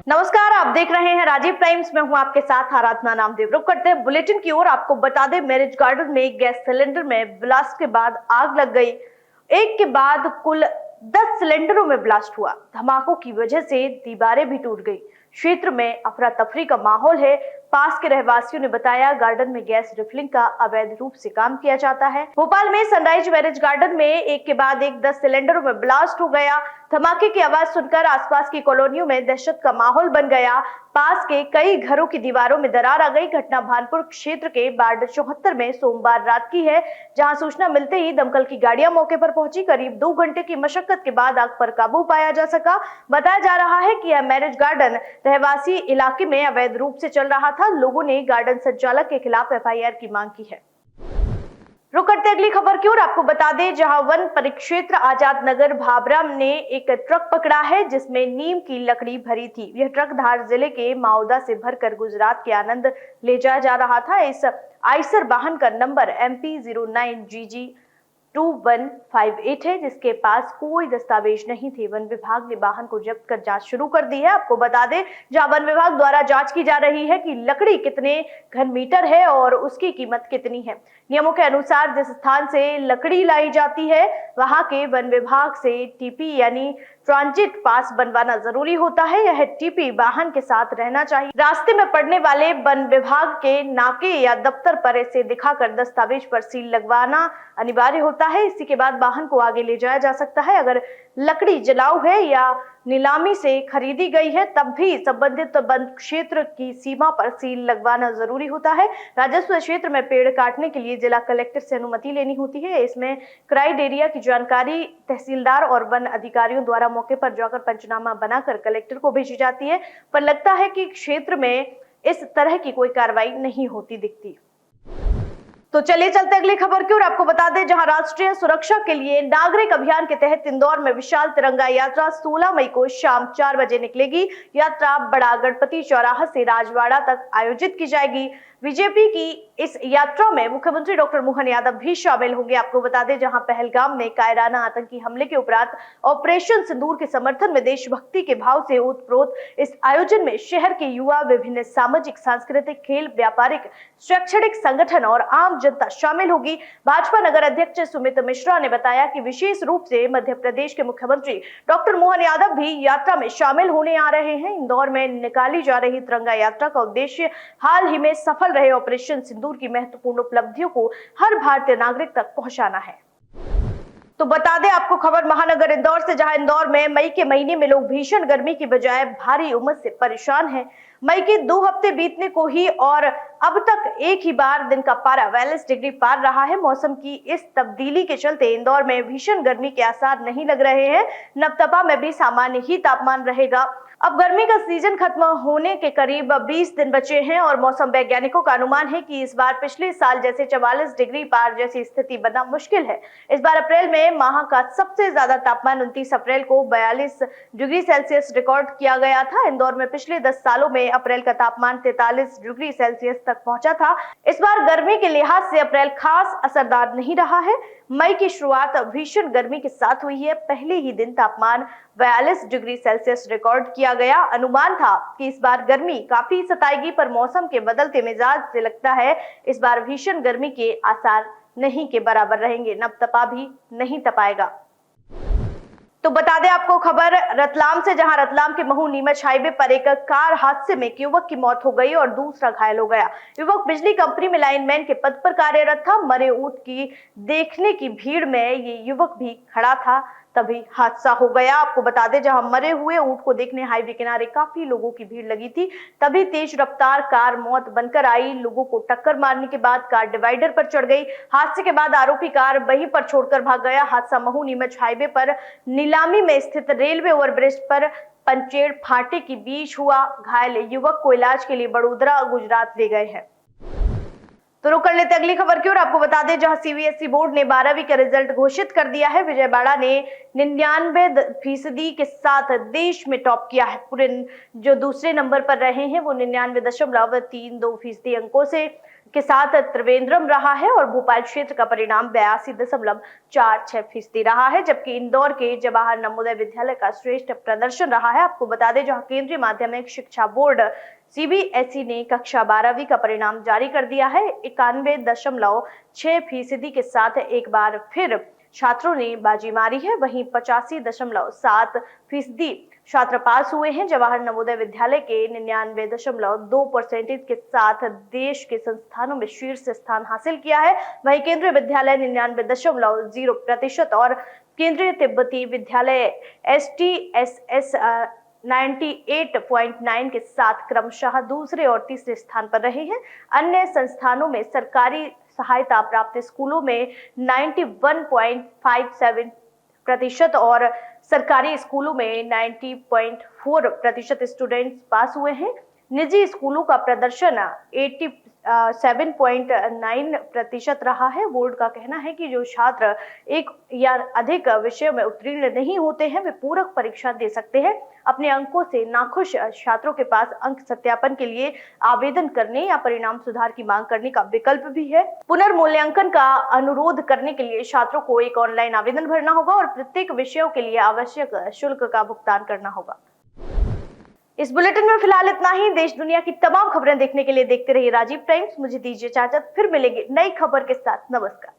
नमस्कार, आप देख रहे हैं राजीव टाइम्स में हूं आपके साथ आराधना नामदेव। रुक करते हैं बुलेटिन की ओर। आपको बता दें, मैरिज गार्डन में गैस सिलेंडर में ब्लास्ट के बाद आग लग गई। एक के बाद कुल 10 सिलेंडरों में ब्लास्ट हुआ। धमाकों की वजह से दीवारें भी टूट गई। क्षेत्र में अफरा तफरी का माहौल है। पास के रहवासियों ने बताया, गार्डन में गैस रिफिलिंग का अवैध रूप से काम किया जाता है। भोपाल में सनराइज मैरिज गार्डन में एक के बाद एक 10 सिलेंडरों में ब्लास्ट हो गया। धमाके की आवाज सुनकर आसपास की कॉलोनियों में दहशत का माहौल बन गया। पास के कई घरों की दीवारों में दरार आ गई। घटना भानपुर क्षेत्र के वार्ड 74 में सोमवार रात की है, जहां सूचना मिलते ही दमकल की गाड़ियां मौके पर पहुंची। करीब 2 घंटे की मशक्कत के बाद आग पर काबू पाया जा सका। बताया जा रहा है कि यह मैरिज गार्डन रहवासी इलाके में अवैध रूप से चल रहा था। लोगों ने गार्डन संचालक के खिलाफ एफआईआर की मांग की है। रुक करते अगली खबर की ओर। आपको बता दें, जहां वन परिक्षेत्र आजाद नगर भाबरा ने एक ट्रक पकड़ा है जिसमें नीम की लकड़ी भरी थी। यह ट्रक धार जिले के माओदा से भरकर गुजरात के आनंद ले जाया जा रहा था। इस आइसर वाहन का नंबर MP 09GG 2158 है, जिसके पास कोई दस्तावेज नहीं थे। वन विभाग ने वाहन को जब्त कर जांच शुरू कर दी है। आपको बता दें, जहां वन विभाग द्वारा जांच की जा रही है कि लकड़ी कितने घन मीटर है और उसकी कीमत कितनी है। नियमों के अनुसार जिस स्थान से लकड़ी लाई जाती है, वहां के वन विभाग से TP यानी ट्रांजिट पास बनवाना जरूरी होता है। यह TP वाहन के साथ रहना चाहिए। रास्ते में पड़ने वाले वन विभाग के नाके या दफ्तर पर इसे दिखाकर दस्तावेज पर सील लगवाना अनिवार्य होता है। इसी के बाद वाहन को आगे ले जाया जा सकता है। अगर लकड़ी जलाऊ है या नीलामी से खरीदी गई है, तब भी संबंधित वन क्षेत्र की सीमा पर सील लगवाना जरूरी होता है। राजस्व क्षेत्र में पेड़ काटने के लिए जिला कलेक्टर से अनुमति लेनी होती है। इसमें क्राइटेरिया की जानकारी तहसीलदार और वन अधिकारियों द्वारा मौके पर जाकर पंचनामा बनाकर कलेक्टर को भेजी जाती है। पर लगता है कि क्षेत्र में इस तरह की कोई कार्रवाई नहीं होती दिखती। तो चलिए चलते अगली खबर की ओर। आपको बता दें, जहां राष्ट्रीय सुरक्षा के लिए नागरिक अभियान के तहत इंदौर में विशाल तिरंगा यात्रा 16 मई को शाम 4 बजे निकलेगी। यात्रा बड़ा गणपति चौराहा से राजवाड़ा तक आयोजित की जाएगी। बीजेपी की इस यात्रा में मुख्यमंत्री डॉक्टर मोहन यादव भी शामिल होंगे। आपको बता दें, जहां पहलगाम में कायराना आतंकी हमले के उपरांत ऑपरेशन सिंदूर के समर्थन में देशभक्ति के भाव से ओतप्रोत इस आयोजन में शहर के युवा, विभिन्न सामाजिक, सांस्कृतिक, खेल, व्यापारिक, शैक्षणिक संगठन और आम जनता शामिल होगी। भाजपा नगर अध्यक्ष सुमित मिश्रा ने बताया कि विशेष रूप से मध्य प्रदेश के मुख्यमंत्री डॉक्टर मोहन यादव भी यात्रा में शामिल होने आ रहे हैं। इंदौर में निकाली जा रही तिरंगा यात्रा का उद्देश्य हाल ही में सफल रहे ऑपरेशन सिंदूर की महत्वपूर्ण उपलब्धियों को हर भारतीय नागरिक तक पहुंचाना है। तो बता दें आपको खबर महानगर इंदौर से, जहां इंदौर में मई के महीने में लोग भीषण गर्मी की बजाय भारी उमस से परेशान हैं। मई के 2 हफ्ते बीतने को ही और अब तक एक ही बार दिन का पारा 42 डिग्री पार रहा है। मौसम की इस तब्दीली के चलते इंदौर में भीषण गर्मी के आसार नहीं लग रहे हैं। नवतपा में भी सामान्य ही तापमान रहेगा। अब गर्मी का सीजन खत्म होने के करीब 20 दिन बचे हैं और मौसम वैज्ञानिकों का अनुमान है कि इस बार पिछले साल जैसे 44 डिग्री पार जैसी स्थिति बनना मुश्किल है। इस बार अप्रैल में माह का सबसे ज्यादा तापमान 29 अप्रैल को 42 डिग्री सेल्सियस रिकॉर्ड किया गया था। इंदौर में पिछले 10 सालों में अप्रैल का तापमान 43 डिग्री सेल्सियस तक पहुंचा था। इस बार गर्मी के लिहाज से अप्रैल खास असरदार नहीं रहा है। मई की शुरुआत भीषण गर्मी के साथ हुई है। पहले ही दिन तापमान 42 डिग्री सेल्सियस रिकॉर्ड किया गया। अनुमान था कि इस बार गर्मी काफी सताएगी, पर मौसम के बदलते मिजाज से लगता है इस बार भीषण गर्मी के आसार नहीं के बराबर रहेंगे। नवतपा भी नहीं तपाएगा। तो बता दें आपको खबर रतलाम से, जहां रतलाम के महू नीमच हाईवे पर एक कार हादसे में एक युवक की मौत हो गई और दूसरा घायल हो गया। युवक बिजली कंपनी में लाइनमैन के पद पर कार्यरत था। मरे ऊंट की देखने की भीड़ में ये युवक भी खड़ा था, तभी हादसा हो गया। आपको बता दें, जहां मरे हुए ऊंट को देखने हाईवे किनारे काफी लोगों की भीड़ लगी थी, तभी तेज रफ्तार कार मौत बनकर आई। लोगों को टक्कर मारने के बाद कार डिवाइडर पर चढ़ गई। हादसे के बाद आरोपी कार वहीं पर छोड़कर भाग गया। हादसा महू नीमच हाईवे पर नीलामी में स्थित रेलवे ओवरब्रिज पर पंचेड़ फाटे के बीच हुआ। घायल युवक को इलाज के लिए बड़ोदरा, गुजरात ले गए हैं। तो रुक कर लेते अगली खबर की ओर। आपको बता दें, जहां CBSE बोर्ड ने 12वीं का रिजल्ट घोषित कर दिया है। विजयवाड़ा ने 99% के साथ देश में टॉप किया है। पूरे जो दूसरे नंबर पर रहे हैं वो 99.32% अंकों से के साथ त्रिवेंद्रम रहा है और भोपाल क्षेत्र का परिणाम 82.46% रहा है, जबकि इंदौर के जवाहर नवोदय विद्यालय का श्रेष्ठ प्रदर्शन रहा है। आपको बता दें, जहां केंद्रीय माध्यमिक शिक्षा बोर्ड CBSE ने कक्षा 12वीं का परिणाम जारी कर दिया है। 91.6% के साथ एक बार फिर छात्रों ने बाजी मारी है। वहीं 85.7% छात्र पास हुए हैं। जवाहर नवोदय विद्यालय के 99.2% के साथ देश के संस्थानों में शीर्ष स्थान हासिल किया है। वहीं केंद्रीय विद्यालय 99.0% और केंद्रीय तिब्बती विद्यालय STSS 98.9 के साथ क्रमशः दूसरे और तीसरे स्थान पर रहे हैं। अन्य संस्थानों में सरकारी सहायता प्राप्त स्कूलों में 91.57% और सरकारी स्कूलों में 90.4% स्टूडेंट्स पास हुए हैं। निजी स्कूलों का प्रदर्शन 87.9% रहा है। बोर्ड का कहना है कि जो छात्र एक या अधिक विषयों में उत्तीर्ण नहीं होते हैं, वे पूरक परीक्षा दे सकते हैं। अपने अंकों से नाखुश छात्रों के पास अंक सत्यापन के लिए आवेदन करने या परिणाम सुधार की मांग करने का विकल्प भी है। पुनर्मूल्यांकन का अनुरोध करने के लिए छात्रों को एक ऑनलाइन आवेदन भरना होगा और प्रत्येक विषयों के लिए आवश्यक शुल्क का भुगतान करना होगा। इस बुलेटिन में फिलहाल इतना ही। देश दुनिया की तमाम खबरें देखने के लिए देखते रहिए राजीव टाइम्स। मुझे दीजिए इजाजत, फिर मिलेंगे नई खबर के साथ। नमस्कार।